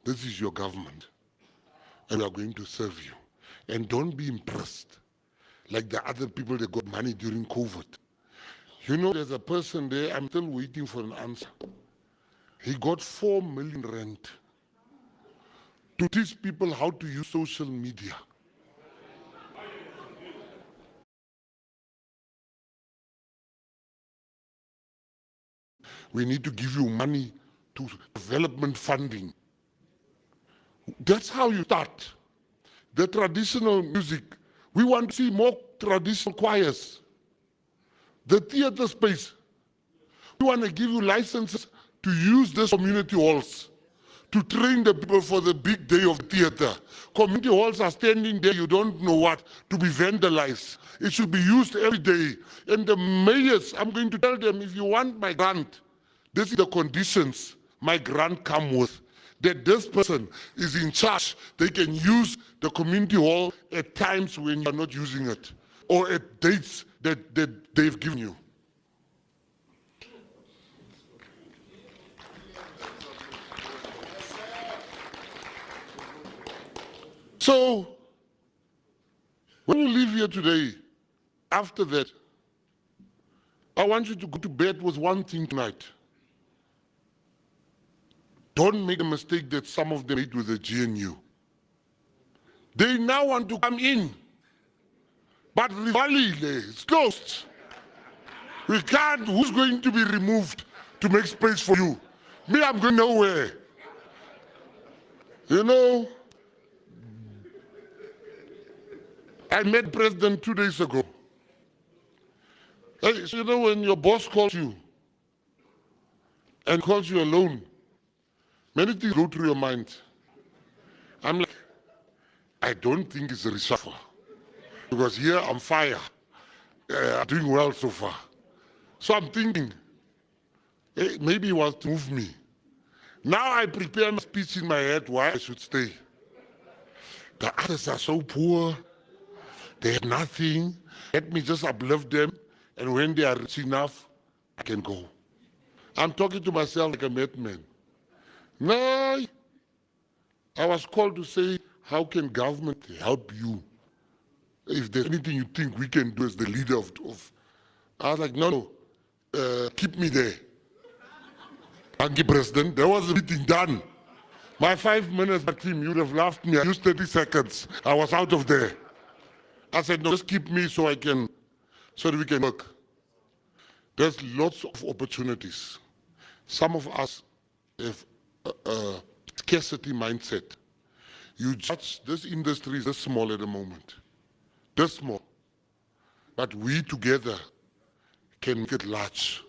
this is your government, and we are going to serve you. And don't be impressed like the other people that got money during COVID. You know, there's a person there, I'm still waiting for an answer. He got 4 million rand to teach people how to use social media. We need to give you money to development funding. That's how you start. The traditional music, we want to see more traditional choirs. The theater space, we want to give you licenses to use these community halls to train the people for the big day of theater. Community halls are standing there, you don't know what, to be vandalized. It should be used every day. And the mayors, I'm going to tell them, if you want my grant, this is the conditions my grant come with. That this person is in charge. They can use the community hall at times when you're not using it, or at dates that they've given you. So, when you leave here today, after that, I want you to go to bed with one thing tonight. Don't make a mistake that some of them made with the GNU. They now want to come in, but Rivali is closed. We can't, who's going to be removed to make space for you? Me, I'm going nowhere. You know, I met the president 2 days ago. Hey, so you know when your boss calls you and calls you alone, many things go through your mind. I'm like, I don't think it's a reshuffle. Because here I'm fire. I'm doing well so far. So I'm thinking, hey, maybe he wants to move me. Now I prepare my speech in my head why I should stay. The others are so poor. They have nothing. Let me just uplift them. And when they are rich enough, I can go. I'm talking to myself like a madman. No, I was called to say, how can government help you? If there's anything you think we can do as the leader of I was like, no, keep me there. Thank you, President. There was a meeting done. My 5 minutes, my team, you'd have laughed me. I used 30 seconds. I was out of there. I said, no, just keep me so that we can work. There's lots of opportunities. Some of us have a scarcity mindset. You judge this industry is this small at the moment. This small. But we together can make it large.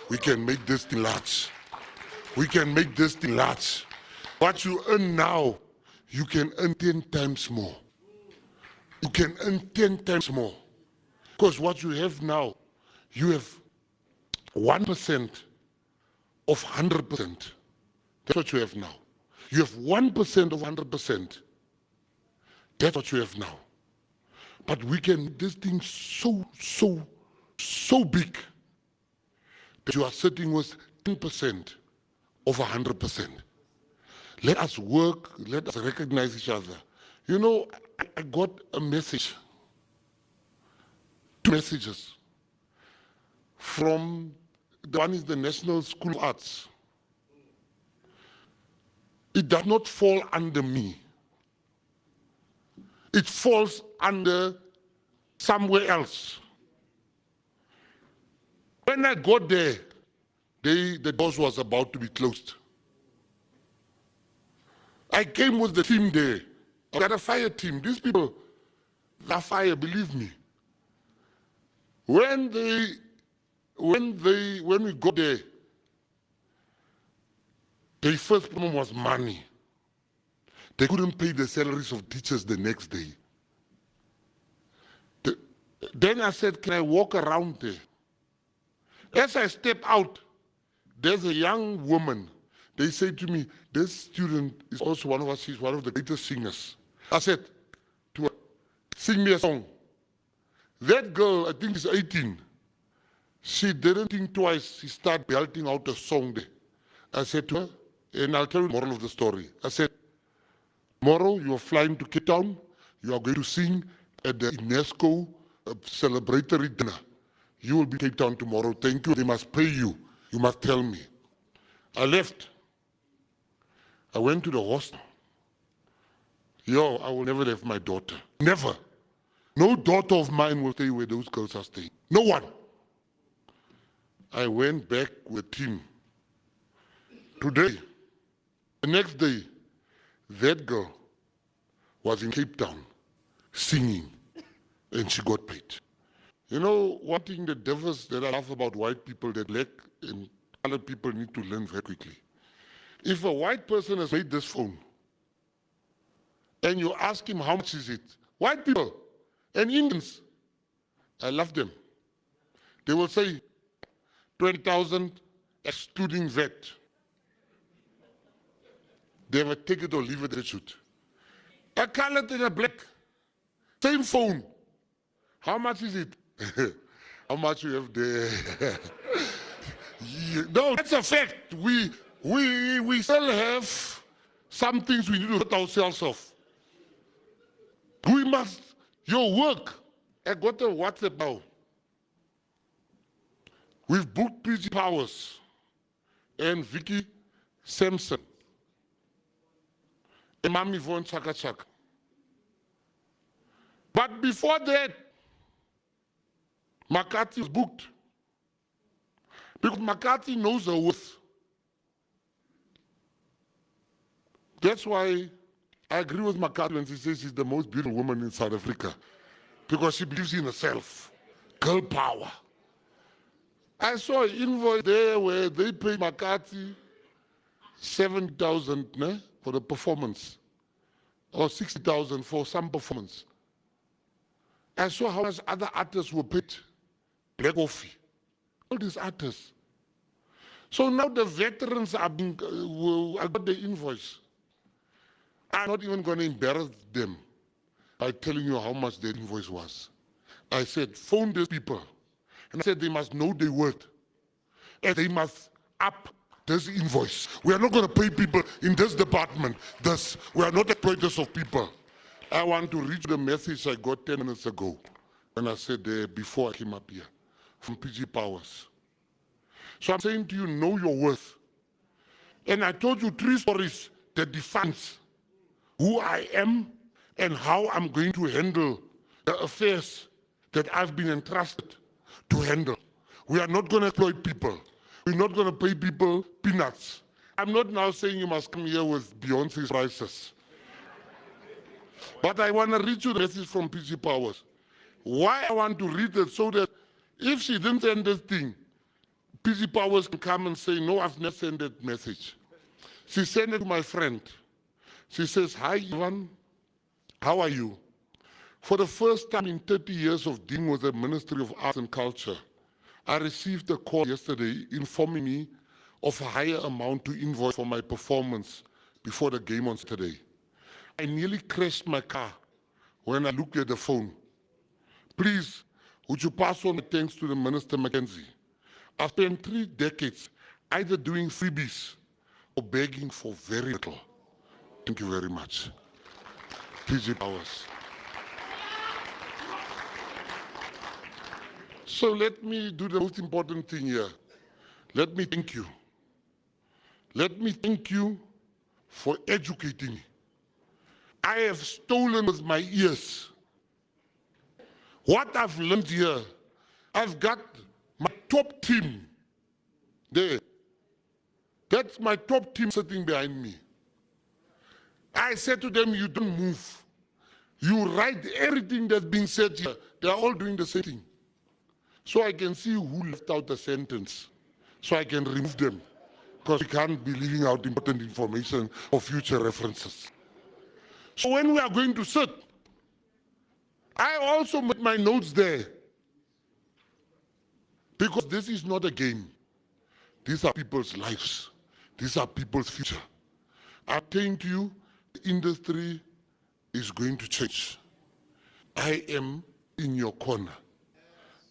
We can make this thing large. We can make this thing large. What you earn now, you can earn 10 times more. You can earn 10 times more. Because what you have now, you have 1% of 100%. That's what you have now. You have 1% of 100%. That's what you have now. But we can make this thing so big that you are sitting with 10% of 100%. Let us work, let us recognize each other. You know, I got a message, 2 messages from, the one is the National School of Arts. It does not fall under me. It falls under somewhere else. When I got there, the doors was about to be closed. I came with the team there. I got a fire team. These people are fire, believe me. When we got there, their first problem was money. They couldn't pay the salaries of teachers the next day. Then I said, can I walk around there? As I step out, there's a young woman. They say to me, this student is also one of us, she's one of the greatest singers. I said to her, sing me a song. That girl, I think is 18. She didn't think twice, she started belting out a song there. I said to her, And I'll tell you the moral of the story. I said, tomorrow you are flying to Cape Town. You are going to sing at the UNESCO celebratory dinner. You will be in Cape Town tomorrow. Thank you. They must pay you. You must tell me. I left. I went to the hostel. Yo, I will never leave my daughter. Never. No daughter of mine will stay where those girls are staying. No one. I went back with a team. Today, the next day, that girl was in Cape Town singing, and she got paid. You know, one thing the devils that I love about white people that lack and other people need to learn very quickly. If a white person has made this phone, and you ask him how much is it, white people and Indians, I love them. They will say 20,000 excluding VAT. They have a take it or leave it, they should. A colored and a black, same phone. How much is it? How much you have there? No, that's a fact. We still have some things we need to put ourselves off. We must, your work. I got a WhatsApp now. We've booked PG Powers and Vicky Sampson and Mami Von Chaka Chaka. But before that, McCarthy was booked. Because McCarthy knows her worth. That's why I agree with McCarthy when she says she's the most beautiful woman in South Africa. Because she believes in herself. Girl power. I saw an invoice there where they pay McCarthy 7,000 for the performance. Or 60,000 for some performance. I saw how much other artists were paid. Black Coffee. All these artists. So now the veterans are being, I got the invoice. I'm not even going to embarrass them by telling you how much their invoice was. I said, phone these people. And I said, they must know their word. And they must up this invoice. We are not going to pay people in this department. We are not exploiters of people. I want to reach the message I got 10 minutes ago when I said before I came up here from PG Powers. So I'm saying to you, know your worth. And I told you 3 stories that defines who I am and how I'm going to handle the affairs that I've been entrusted to handle. We are not going to exploit people. We're not going to pay people peanuts. I'm not now saying you must come here with Beyonce's prices. But I want to read you the message from PG Powers. Why I want to read it so that if she didn't send this thing, PG Powers can come and say, no, I've never sent that message. She sent it to my friend. She says, hi, Ivan, how are you? For the first time in 30 years of dealing with the Ministry of Arts and Culture, I received a call yesterday informing me of a higher amount to invoice for my performance before the game on Saturday. I nearly crashed my car when I looked at the phone. Please, would you pass on the thanks to the Minister Mckenzie? I spent 3 decades either doing freebies or begging for very little. Thank you very much. PG Powers. So let me do the most important thing here. Let me thank you. Let me thank you for educating me. I have stolen with my ears. What I've learned here, I've got my top team there. That's my top team sitting behind me. I said to them, you don't move. You write everything that's being said here. They're all doing the same thing. So I can see who left out a sentence. So I can remove them. Because we can't be leaving out important information for future references. So when we are going to sit, I also made my notes there. Because this is not a game. These are people's lives. These are people's future. I'm saying to you, the industry is going to change. I am in your corner.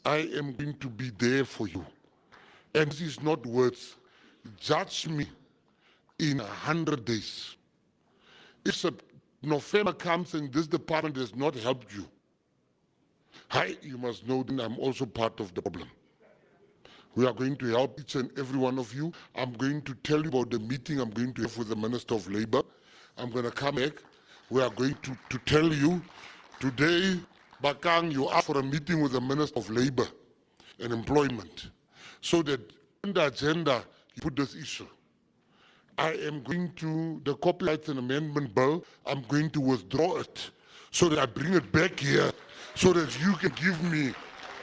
I am going to be there for you. And this is not words. Judge me in 100 days. If November comes and this department has not helped you, you must know that I'm also part of the problem. We are going to help each and every one of you. I'm going to tell you about the meeting I'm going to have with the Minister of Labour. I'm going to come back. We are going to tell you today, Bakang, you asked for a meeting with the Minister of Labour and Employment so that in the agenda you put this issue. I am going to, the Copyright and Amendment Bill, I'm going to withdraw it so that I bring it back here so that you can give me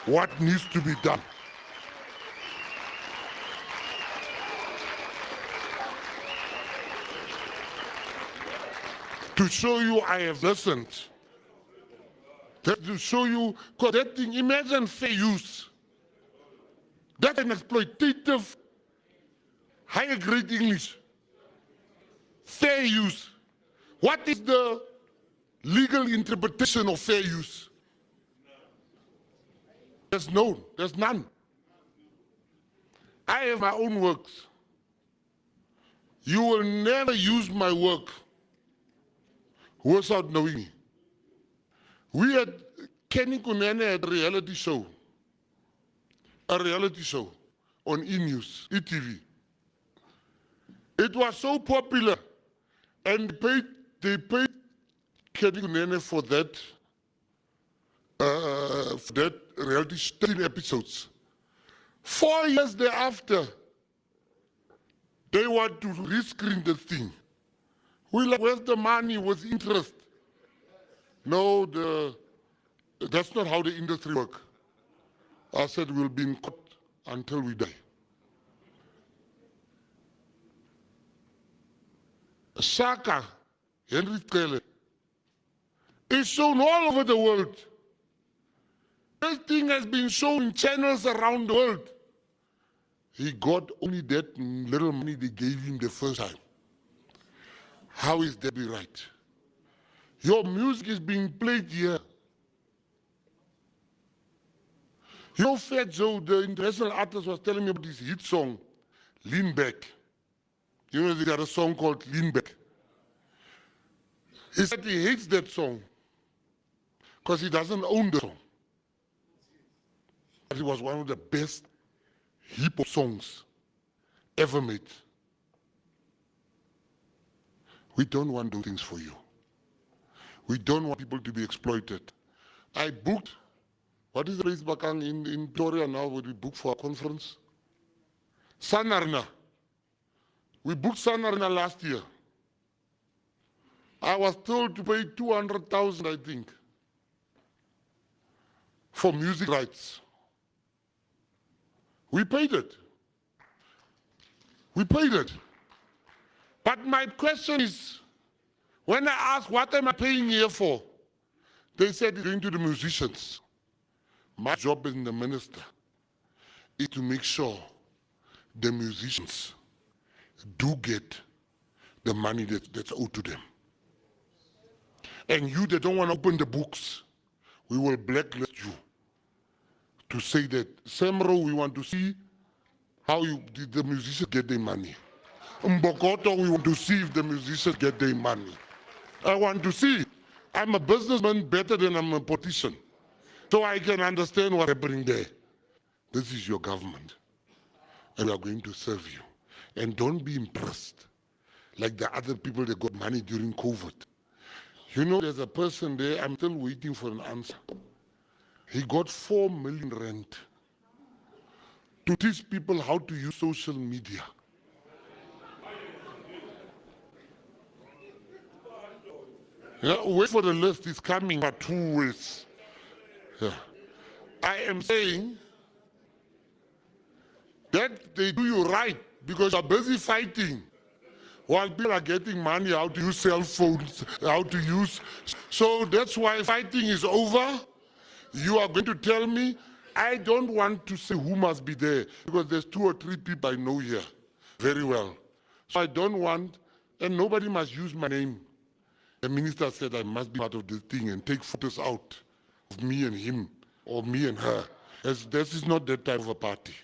what needs to be done. To show you I have listened. To show you, because that thing, imagine fair use. That's an exploitative, higher grade English. Fair use. What is the legal interpretation of fair use? There's none. I have my own works. You will never use my work without knowing me. We had Kenny Kunene had a reality show on E-News, ETV. It was so popular, and they paid Kenny Kunene for that reality show, 13 episodes. 4 years thereafter, they want to rescreen the thing. We're like, where's the money? Where's interest? No, that's not how the industry works. I said we'll be in court until we die. Shaka, Henry Taylor, is shown all over the world. This thing has been shown in channels around the world. He got only that little money they gave him the first time. How is that be right? Your music is being played here. You know, Fat Joe, the international artist, was telling me about this hit song, Lean Back. You know, they got a song called Lean Back. He said he hates that song because he doesn't own the song. But it was one of the best hip-hop songs ever made. We don't want those things for you. We don't want people to be exploited. I booked, what is the place, Bakang, in Pretoria now, where we booked for a conference? Sanarna. We booked Sanarna last year. I was told to pay 200,000, I think, for music rights. We paid it. We paid it. But my question is, when I asked, what am I paying here for? They said it's going to the musicians. My job as the minister is to make sure the musicians do get the money that's owed to them. And you that don't want to open the books, we will blacklist you to say that, Semro, we want to see how the musicians get their money. Mbokoto, we want to see if the musicians get their money. I want to see. I'm a businessman better than I'm a politician. So I can understand what's happening there. This is your government. And we are going to serve you. And don't be impressed like the other people that got money during COVID. You know, there's a person there, I'm still waiting for an answer. He got 4 million rand to teach people how to use social media. Yeah, wait for the list, it's coming for 2 weeks. Yeah. I am saying that they do you right because you're busy fighting while people are getting money, how to use cell phones, how to use. So that's why fighting is over. You are going to tell me, I don't want to say who must be there because there's 2 or 3 people I know here very well. So I don't want, and nobody must use my name. The minister said I must be part of this thing and take photos out of me and him or me and her. This is not that type of a party.